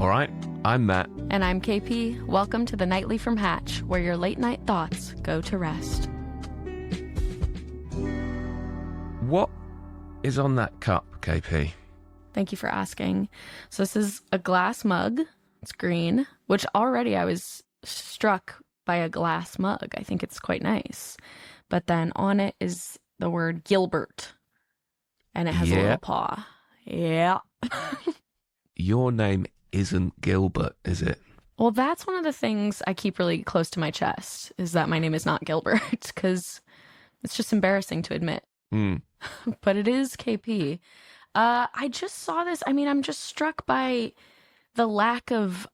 All right, I'm Matt. And I'm KP. Welcome to the Nightly from Hatch, where your late night thoughts go to rest. What is on that cup, KP? Thank you for asking. So this is a glass mug. It's green, which already I was struck by a glass mug. I think it's quite nice. But then on it is the word Gilbert. And it has a little paw. Yeah. Your name isn't Gilbert, is it? Well, that's one of the things I keep really close to my chest, is that my name is not Gilbert, because it's just embarrassing to admit. But it is KP. I just saw this. I mean, I'm just struck by the lack of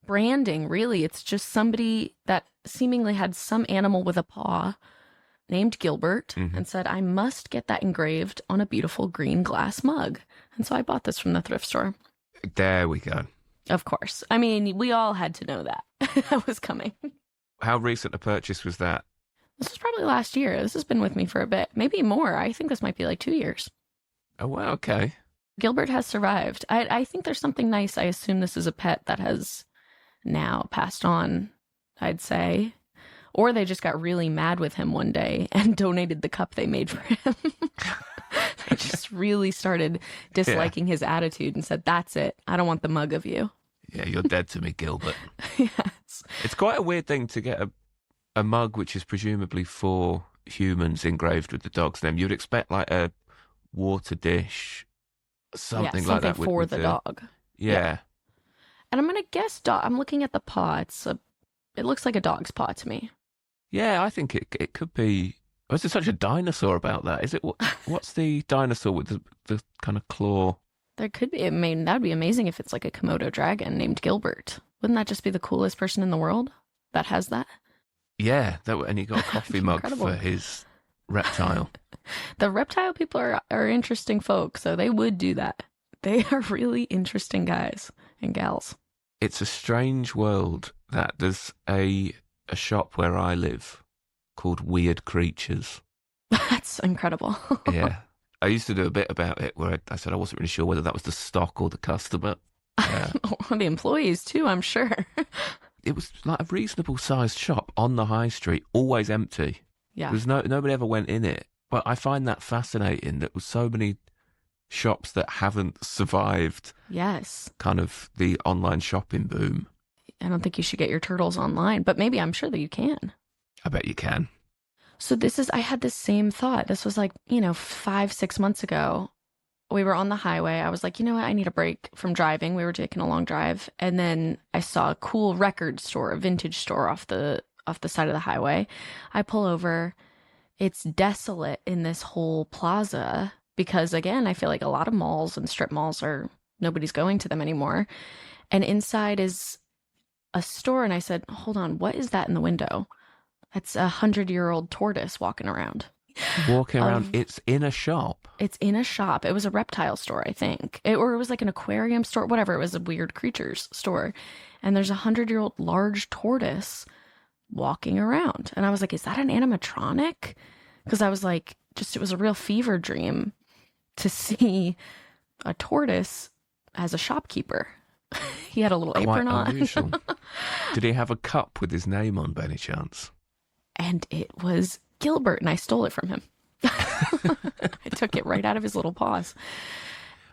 branding, really. It's just somebody that seemingly had some animal with a paw named Gilbert and said, I must get that engraved on a beautiful green glass mug. And so I bought this from the thrift store. There we go. Of course. I mean, we all had to know that. That was coming. How recent a purchase was that? This was probably last year. This has been with me for a bit. Maybe more. I think this might be like 2 years. Oh, wow, okay. Gilbert has survived. I think there's something nice. I assume this is a pet that has now passed on, I'd say. Or they just got really mad with him one day and donated the cup they made for him. They just really started disliking his attitude and said, that's it. I don't want the mug of you. Yeah, you're dead to me, Gilbert. Yes. It's quite a weird thing to get a mug which is presumably for humans engraved with the dog's name. You'd expect like a water dish, something like that. For the dog. Yeah. And I'm going to guess I'm looking at the paw. It looks like a dog's paw to me. Yeah, I think it could be. Was there such a dinosaur about that? Is it? What's the dinosaur with the kind of claw? There could be. I mean, that would be amazing if it's like a Komodo dragon named Gilbert. Wouldn't that just be the coolest person in the world that has that? Yeah, and he got a coffee mug incredible. for his reptile. The reptile people are interesting folks, so they would do that. They are really interesting guys and gals. It's a strange world that there's a shop where I live called Weird Creatures. That's incredible. Yeah. I used to do a bit about it where I said I wasn't really sure whether that was the stock or the customer. The employees too, I'm sure. It was like a reasonable sized shop on the high street, always empty. Yeah. There's nobody ever went in it. But I find that fascinating that with so many shops that haven't survived Yes. kind of the online shopping boom. I don't think you should get your turtles online, but maybe I'm sure that you can. I bet you can. So I had this same thought. This was like, 5-6 months ago. We were on the highway. I was like, you know what? I need a break from driving. We were taking a long drive. And then I saw a cool record store, a vintage store off the side of the highway. I pull over. It's desolate in this whole plaza because, again, I feel like a lot of malls and strip malls nobody's going to them anymore. And inside is a store. And I said, hold on, what is that in the window? That's 100-year-old tortoise walking around. Walking around, it's in a shop. It's in a shop. It was a reptile store, I think. Or it was like an aquarium store, whatever. It was a weird creatures store. And there's a 100-year-old large tortoise walking around. And I was like, is that an animatronic? Because I was like, it was a real fever dream to see a tortoise as a shopkeeper. He had a little apron on. Unusual. Did he have a cup with his name on by any chance? And it was Gilbert, and I stole it from him. I took it right out of his little paws.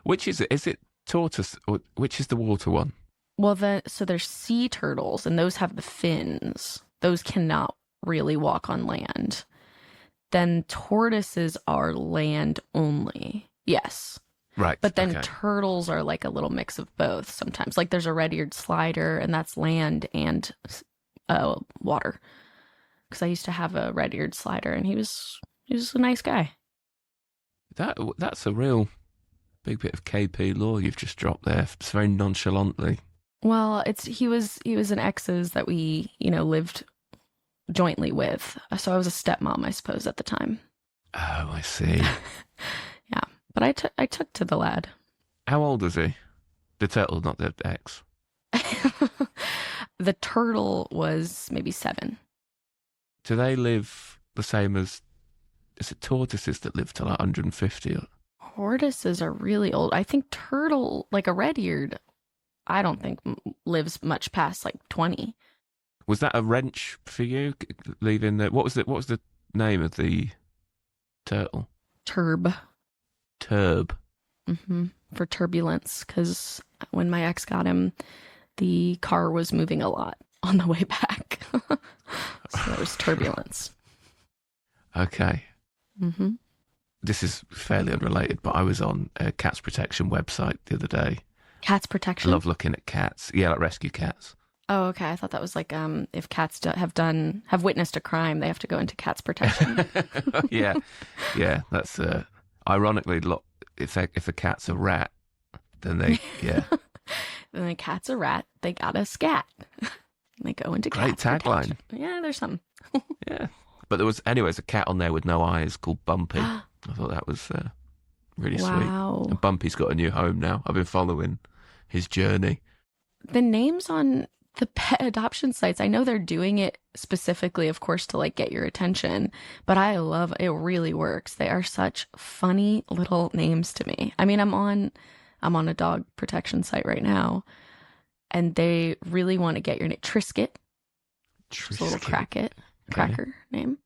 Which is it? Is it tortoise, or which is the water one? Well, so there's sea turtles, and those have the fins. Those cannot really walk on land. Then tortoises are land only. Yes. Right. But then turtles are like a little mix of both sometimes. Like there's a red-eared slider, and that's land and water. Because I used to have a red-eared slider, and he was a nice guy. That's a real big bit of KP lore you've just dropped there. It's very nonchalantly. Well, he was an exes that we lived jointly with. So I was a stepmom, I suppose, at the time. Oh, I see. Yeah, but I took to the lad. How old is he? The turtle, not the ex. The turtle was maybe 7. Do they live the same as? Is it tortoises that live to like 150? Tortoises are really old. I think turtle, like a red-eared, I don't think lives much past like 20. Was that a wrench for you, leaving the... What was the name of the turtle? Turb. Turb. For turbulence, because when my ex got him, the car was moving a lot on the way back. So there was turbulence. Okay. Mm-hmm. This is fairly unrelated, but I was on a cats protection website the other day. Cats I protection? love looking at cats. Yeah, like rescue cats. Oh, okay. I thought that was like if cats have witnessed a crime, they have to go into cats protection. Yeah. That's ironically, if a cat's a rat, then they Then the cat's a rat, they got a scat. They go into Great cats tagline. protection. Yeah, there's some. Yeah. But there was, anyways, a cat on there with no eyes called Bumpy. I thought that was really sweet. Wow. And Bumpy's got a new home now. I've been following his journey. The names on the pet adoption sites, I know they're doing it specifically, of course, to like get your attention, but I love it. Really works. They are such funny little names to me. I mean, I'm on a dog protection site right now, and they really want to get your name. Trisket. Just a little cracker name.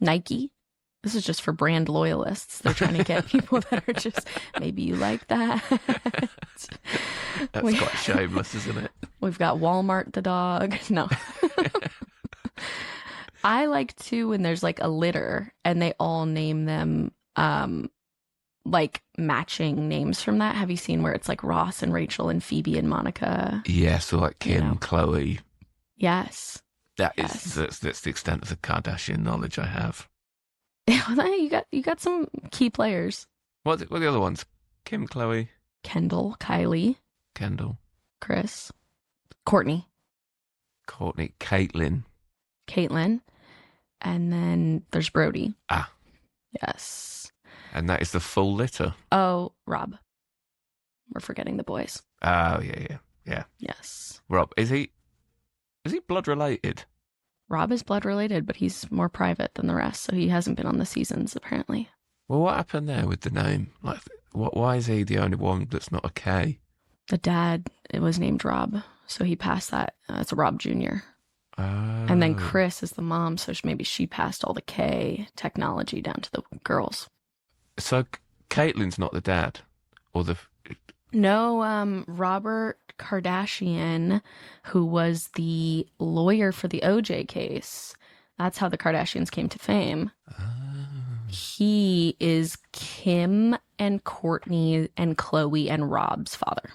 Nike. This is just for brand loyalists. They're trying to get people that are just, maybe you like that. That's quite shameless, isn't it? We've got Walmart the dog. No. I like too when there's like a litter and they all name them like matching names from that. Have you seen where it's like Ross and Rachel and Phoebe and Monica? Yeah, so like Kim, Chloe. Yes. That's the extent of the Kardashian knowledge I have. You got some key players. What are the other ones? Kim, Chloe, Kendall, Kylie, Kendall, Chris, Courtney, Caitlin, and then there's Brody. Ah. Yes. And that is the full litter. Oh, Rob. We're forgetting the boys. Oh, yeah. Yes. Rob, is he blood related? Rob is blood related, but he's more private than the rest, so he hasn't been on the seasons, apparently. Well, what happened there with the name? Like, why is he the only one that's not a K? The dad, it was named Rob, so he passed that. It's Rob Jr. Oh. And then Chris is the mom, so maybe she passed all the K technology down to the girls. So Caitlin's not the dad? Or the... No, Robert Kardashian, who was the lawyer for the OJ case. That's how the Kardashians came to fame. Oh. He is Kim and Courtney and Chloe and Rob's father.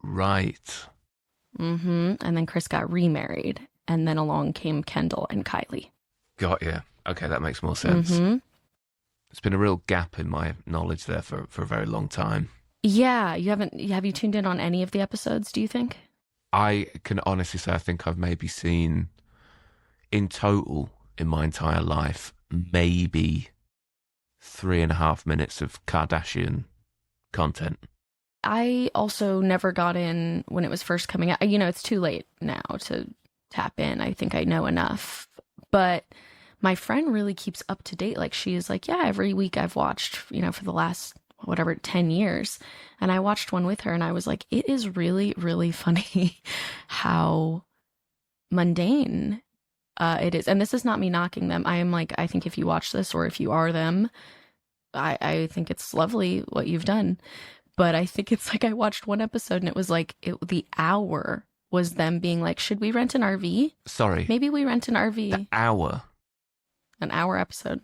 Right. And then Chris got remarried. And then along came Kendall and Kylie. Got you. Okay, that makes more sense. Mm-hmm. There's been a real gap in my knowledge there for a very long time. Yeah, have you tuned in on any of the episodes, do you think? I can honestly say I think I've maybe seen, in total, in my entire life, maybe 3.5 minutes of Kardashian content. I also never got in when it was first coming out. You know, it's too late now to tap in. I think I know enough. But my friend really keeps up to date. Like, she is like, yeah, every week I've watched, for the last... 10 years. And I watched one with her and I was like, it is really, really funny how mundane it is. And this is not me knocking them. I am like, I think if you watch this or if you are them, I think it's lovely what you've done. But I think it's like I watched one episode and it was like the hour was them being like, should we rent an RV? Sorry. Maybe we rent an RV. The hour? An hour episode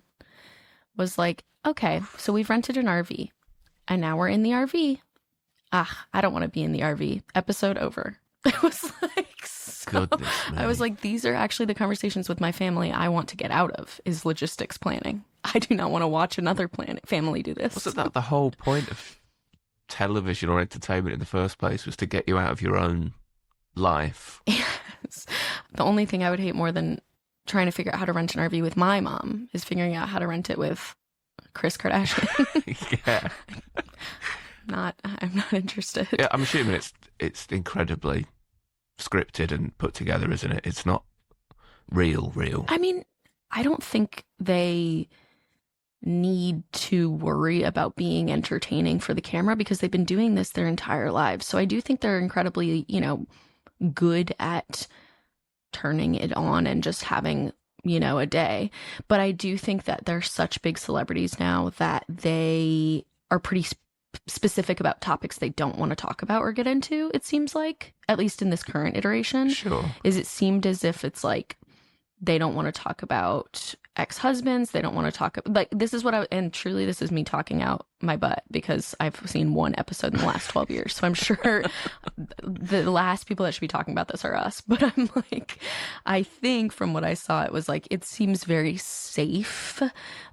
was like, okay, so we've rented an RV. And now we're in the RV. I don't want to be in the RV. Episode over. It was like, Goodness me. I was like, these are actually the conversations with my family I want to get out of, is logistics planning. I do not want to watch another family do this. Wasn't that the whole point of television or entertainment in the first place, was to get you out of your own life? Yes. The only thing I would hate more than trying to figure out how to rent an RV with my mom is figuring out how to rent it with Kris Kardashian. Yeah. I'm not interested. Yeah, I'm assuming it's incredibly scripted and put together, isn't it? It's not real. I mean, I don't think they need to worry about being entertaining for the camera because they've been doing this their entire lives. So I do think they're incredibly, good at turning it on and just having, a day. But I do think that they're such big celebrities now that they are pretty specific about topics they don't want to talk about or get into, it seems like, at least in this current iteration. Sure. It seemed as if it's like they don't want to talk about ex-husbands. They don't want to talk about, like, this is what and truly this is me talking out my butt because I've seen one episode in the last 12 years. So I'm sure the last people that should be talking about this are us. But I'm like, I think from what I saw, it was like, it seems very safe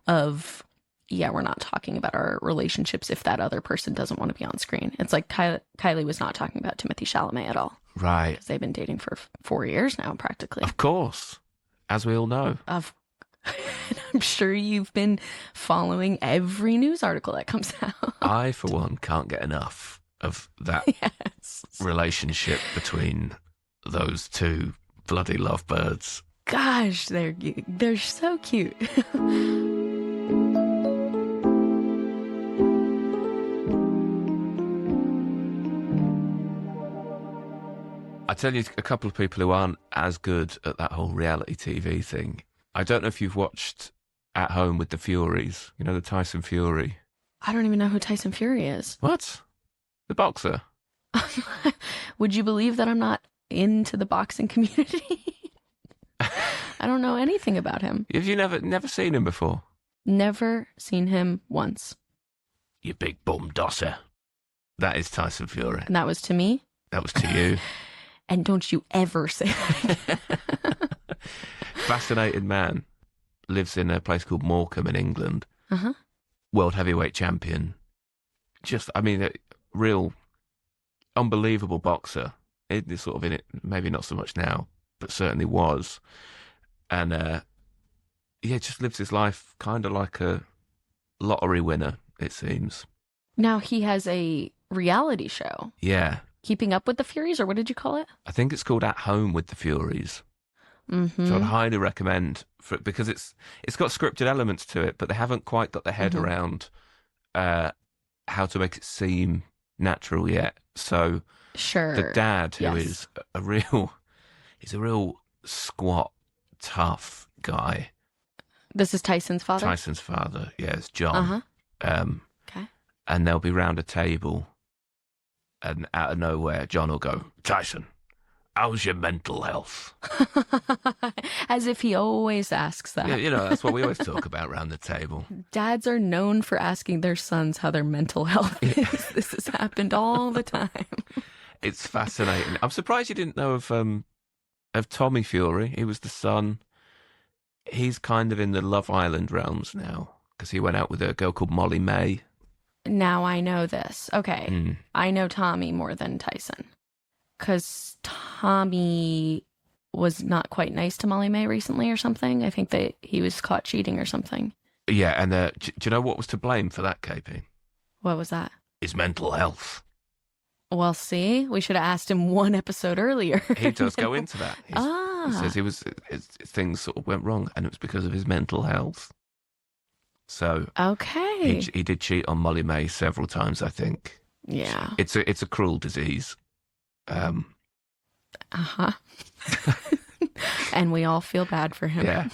of, yeah, we're not talking about our relationships if that other person doesn't want to be on screen. It's like Kylie was not talking about Timothy Chalamet at all. Right. Because they've been dating for 4 years now, practically. Of course. As we all know. I'm sure you've been following every news article that comes out. I, for one, can't get enough of that relationship between those two bloody lovebirds. Gosh, they're so cute. I tell you, a couple of people who aren't as good at that whole reality TV thing. I don't know if you've watched At Home with the Furies. You know, the Tyson Fury. I don't even know who Tyson Fury is. What? The boxer. Would you believe that I'm not into the boxing community? I don't know anything about him. Have you never seen him before? Never seen him once. You big bum dosser. That is Tyson Fury. And that was to me? That was to you. And don't you ever say that. Fascinating man. Lives in a place called Morecambe in England. Uh-huh. World heavyweight champion. Just, I mean, a real unbelievable boxer. It's sort of in it, maybe not so much now, but certainly was. And, just lives his life kind of like a lottery winner, it seems. Now he has a reality show. Yeah. Keeping Up with the Furies, or what did you call it? I think it's called At Home with the Furies. Mm-hmm. So I'd highly recommend for it because it's got scripted elements to it, but they haven't quite got their head around how to make it seem natural yet. So sure, the dad, who is he's a real squat, tough guy. This is Tyson's father? Tyson's father, yes, John. Uh-huh. Okay. And they'll be round a table, and out of nowhere, John will go, Tyson, how's your mental health? As if he always asks that. Yeah, that's what we always talk about round the table. Dads are known for asking their sons how their mental health is. This has happened all the time. It's fascinating. I'm surprised you didn't know of Tommy Fury. He was the son. He's kind of in the Love Island realms now because he went out with a girl called Molly-Mae. Now I know this. Okay. I know Tommy more than Tyson. Because Tommy was not quite nice to Molly-Mae recently or something. I think that he was caught cheating or something. Yeah, and do you know what was to blame for that, KP? What was that? His mental health. Well, see, we should have asked him one episode earlier. He does go into that. He says things sort of went wrong, and it was because of his mental health. So okay, he did cheat on Molly-Mae several times, I think. Yeah, it's a cruel disease. Uh-huh. And we all feel bad for him. Yeah.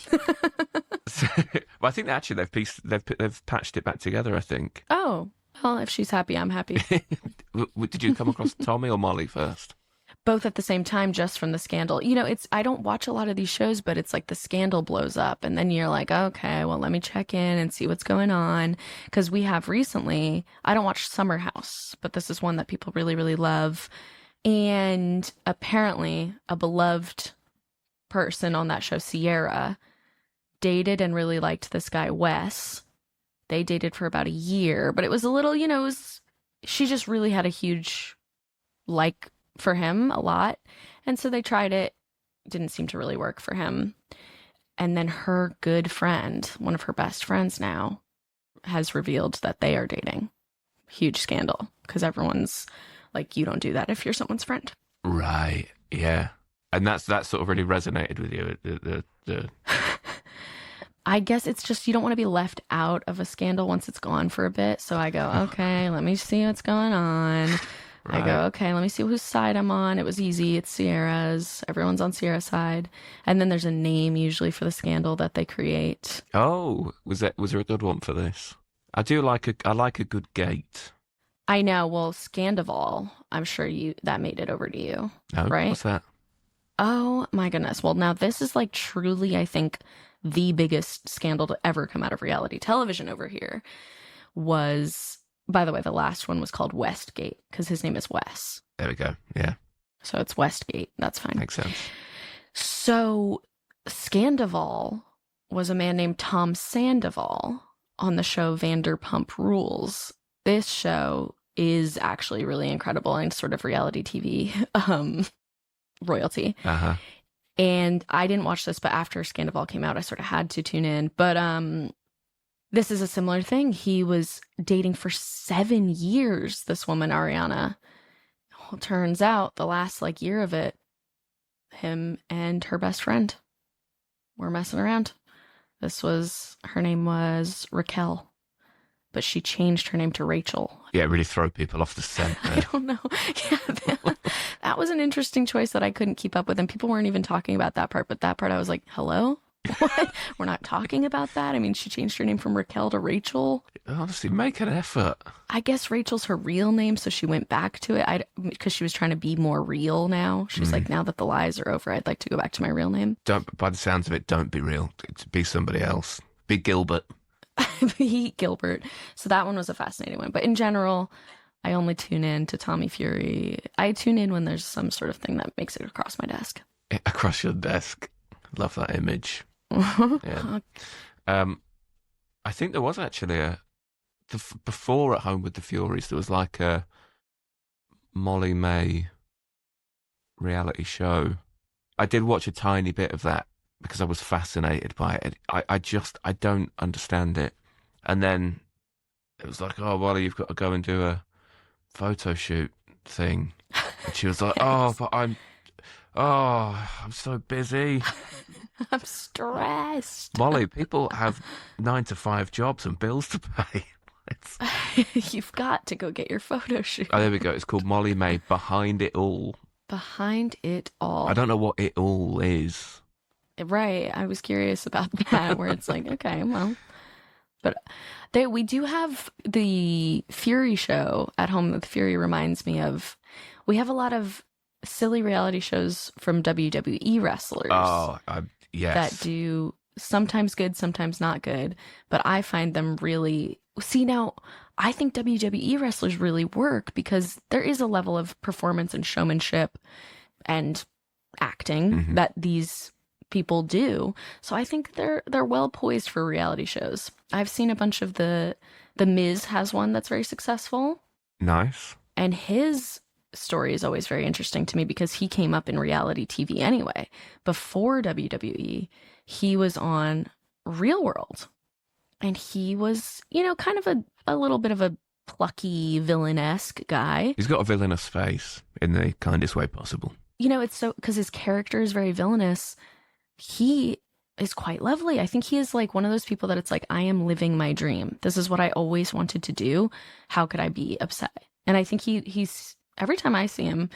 Well, I think actually they've patched it back together, I think. Oh, well, if she's happy, I'm happy. Did you come across Tommy or Molly first? Both at the same time, just from the scandal. I don't watch a lot of these shows, but it's like the scandal blows up and then you're like, okay, well, let me check in and see what's going on. Because we have recently, I don't watch Summer House, but this is one that people really, really love. And apparently a beloved person on that show, Sierra, dated and really liked this guy, Wes. They dated for about a year, but it was a little, she just really had a huge like for him a lot. And so they tried it. Didn't seem to really work for him. And then her good friend, one of her best friends now, has revealed that they are dating. Huge scandal because everyone's like, you don't do that if you're someone's friend. Right. Yeah. And that sort of really resonated with you. The I guess it's just you don't want to be left out of a scandal once it's gone for a bit. So I go, okay, let me see what's going on. Right. I go, okay, let me see whose side I'm on. It was easy. It's Sierra's. Everyone's on Sierra's side. And then there's a name usually for the scandal that they create. Oh, was there a good one for this? I like a good gate. I know. Well, Scandoval, I'm sure that made it over to you, No, right? what's that? Oh my goodness. Well, now this is like truly, I think, the biggest scandal to ever come out of reality television over here was, by the way, the last one was called Westgate because his name is Wes. There we go. Yeah, So it's Westgate. That's fine. makes sense. So Scandoval was a man named Tom Sandoval on the show Vanderpump Rules. This show is actually really incredible and sort of reality TV royalty. Uh-huh. And I didn't watch this, but after Scandoval came out, I sort of had to tune in. But this is a similar thing. He was dating for 7 years, this woman, Ariana. Well, turns out the last year of it, him and her best friend were messing around. Her name was Raquel, but she changed her name to Rachel. Yeah, really throw people off the scent. I don't know. Yeah, that was an interesting choice that I couldn't keep up with. And people weren't even talking about that part. But that part I was like, hello? What? We're not talking about that? I mean, she changed her name from Raquel to Rachel. Honestly, make an effort. I guess Rachel's her real name, so she went back to it because she was trying to be more real now. She's like, now that the lies are over, I'd like to go back to my real name. By the sounds of it, don't be real. Be somebody else. Be Gilbert. Be Gilbert. So that one was a fascinating one. But in general, I only tune in to Tommy Fury. I tune in when there's some sort of thing that makes it across my desk. Across your desk. Love that image. Yeah. I think there was actually before At Home with the Furies, there was like a Molly-Mae reality show. I did watch a tiny bit of that because I was fascinated by it. I don't understand it. And then it was like, oh, Wally, you've got to go and do a photo shoot thing. And she was like, Yes. I'm so busy. I'm stressed. Molly, people have 9-to-5 jobs and bills to pay. You've got to go get your photo shoot. Oh, there we go. It's called Molly-Mae Behind It All. Behind It All. I don't know what it all is. Right. I was curious about that, where it's like, okay, well. But we do have the Fury show at Home with Fury reminds me of, we have a lot of silly reality shows from WWE wrestlers. Oh, yes. That do sometimes good, sometimes not good. But I find them really... See, now, I think WWE wrestlers really work because there is a level of performance and showmanship and acting that these people do. So I think they're well poised for reality shows. I've seen a bunch of the Miz has one that's very successful. Nice. And his story is always very interesting to me because he came up in reality TV anyway. Before WWE, he was on Real World. And he was, kind of a little bit of a plucky, villainesque guy. He's got a villainous face in the kindest way possible. It's so, because his character is very villainous, he is quite lovely. I think he is like one of those people that it's like, I am living my dream. This is what I always wanted to do. How could I be upset? And I think he's, every time I see him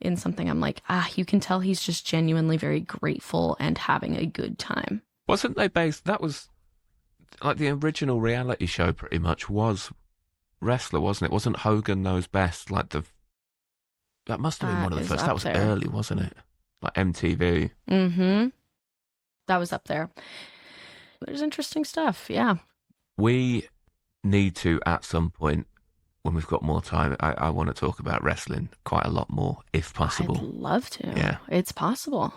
in something, I'm like, you can tell he's just genuinely very grateful and having a good time. Wasn't they based, that was, like the original reality show pretty much was wrestler, wasn't it? Wasn't Hogan Knows Best like that must have been one of the first. That was there. Early, wasn't it? Like MTV. Mm-hmm. That was up there. There's interesting stuff, yeah. We need to, at some point, when we've got more time, I want to talk about wrestling quite a lot more, if possible. I'd love to. Yeah. It's possible.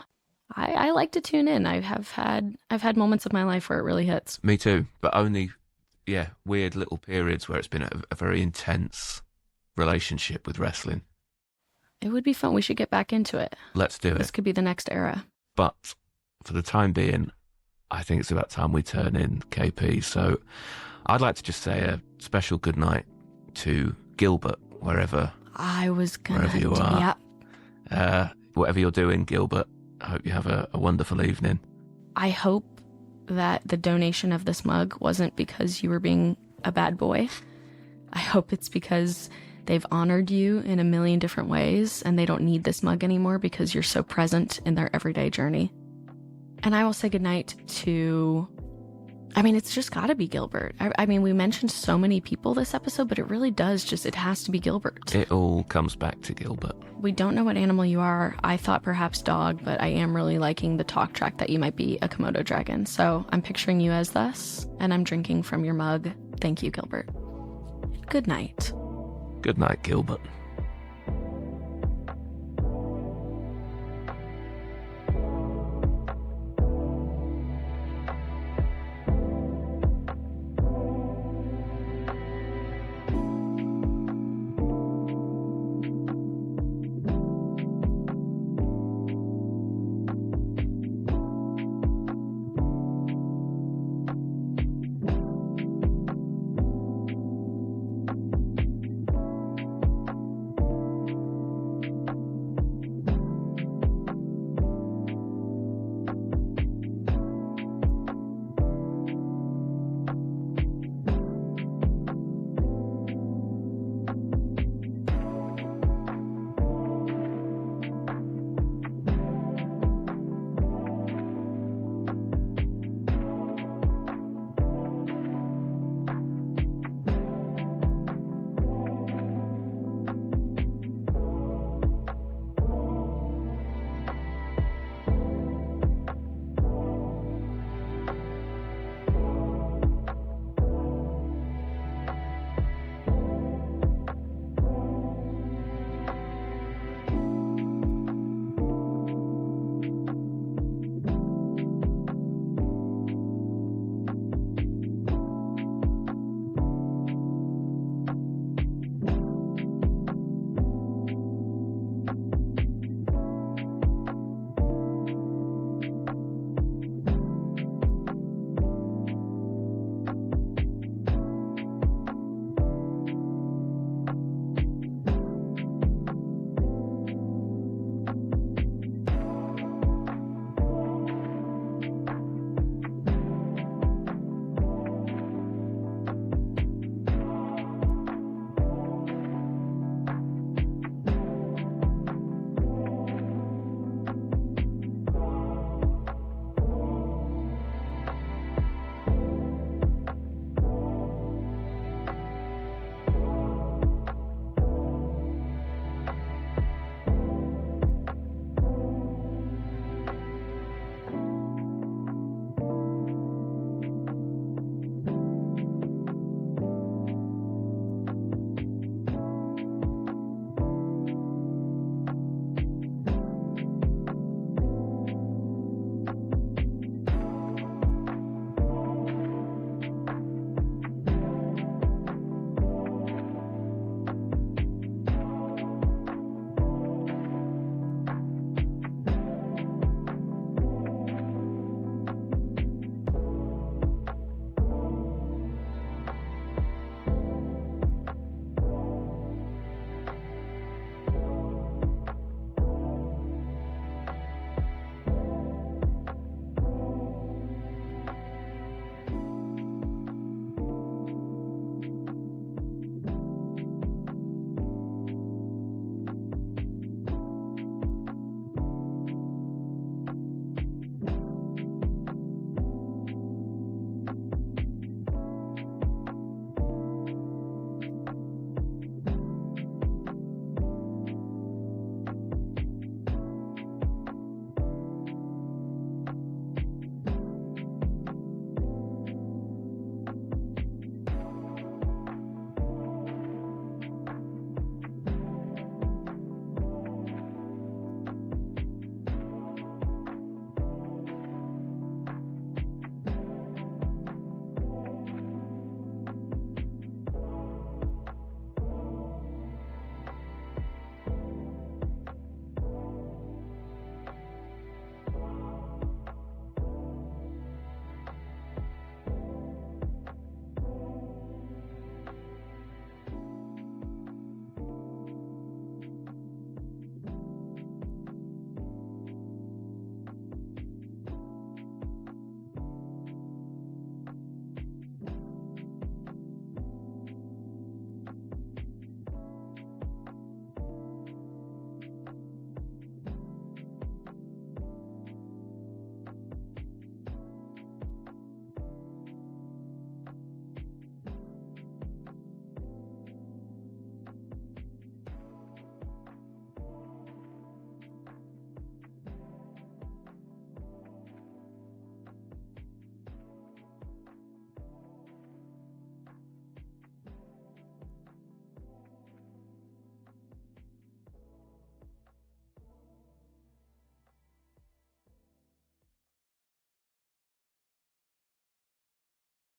I like to tune in. I've had moments of my life where it really hits. Me too, but only, weird little periods where it's been a very intense relationship with wrestling. It would be fun. We should get back into it. Let's do it. This could be the next era. But for the time being, I think it's about time we turn in KP. So I'd like to just say a special good night to Gilbert, wherever you are. Yeah. Whatever you're doing, Gilbert, I hope you have a wonderful evening. I hope that the donation of this mug wasn't because you were being a bad boy. I hope it's because they've honored you in a million different ways and they don't need this mug anymore because you're so present in their everyday journey. And I will say goodnight to, it's just gotta be Gilbert. We mentioned so many people this episode, but it really does it has to be Gilbert. It all comes back to Gilbert. We don't know what animal you are. I thought perhaps dog, but I am really liking the talk track that you might be a Komodo dragon. So I'm picturing you as thus, and I'm drinking from your mug. Thank you, Gilbert. Good night. Good night, Gilbert.